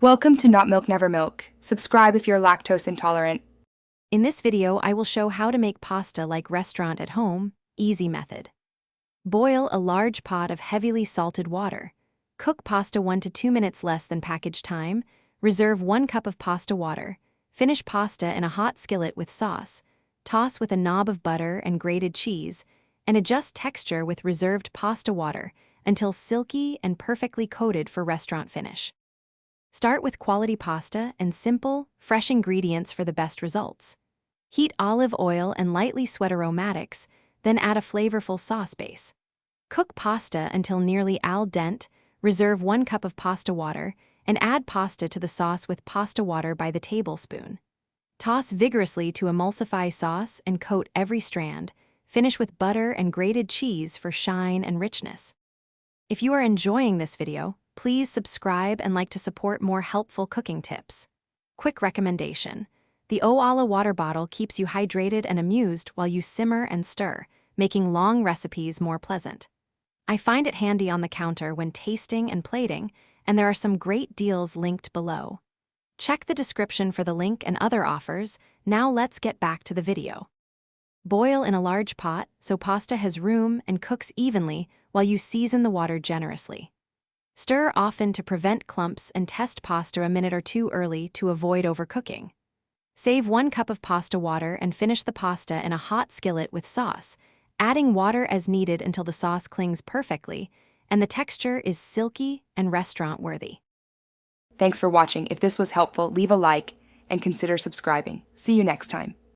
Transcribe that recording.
Welcome to Not Milk Never Milk. Subscribe if you're lactose intolerant. In this video, I will show how to make pasta like restaurant at home, easy method. Boil a large pot of heavily salted water. Cook pasta 1 to 2 minutes less than package time. Reserve 1 cup of pasta water. Finish pasta in a hot skillet with sauce. Toss with a knob of butter and grated cheese, and adjust texture with reserved pasta water until silky and perfectly coated for restaurant finish. Start with quality pasta and simple, fresh ingredients for the best results. Heat olive oil and lightly sweat aromatics, then add a flavorful sauce base. Cook pasta until nearly al dente, reserve 1 cup of pasta water, and add pasta to the sauce with pasta water by the tablespoon. Toss vigorously to emulsify sauce and coat every strand. Finish with butter and grated cheese for shine and richness. If you are enjoying this video, please subscribe and like to support more helpful cooking tips. Quick recommendation: the Owala water bottle keeps you hydrated and amused while you simmer and stir, making long recipes more pleasant. I find it handy on the counter when tasting and plating, and there are some great deals linked below. Check the description for the link and other offers. Now let's get back to the video. Boil in a large pot so pasta has room and cooks evenly while you season the water generously. Stir often to prevent clumps and test pasta a minute or two early to avoid overcooking. Save 1 cup of pasta water and finish the pasta in a hot skillet with sauce, adding water as needed until the sauce clings perfectly and the texture is silky and restaurant-worthy. Thanks for watching. If this was helpful, leave a like and consider subscribing. See you next time.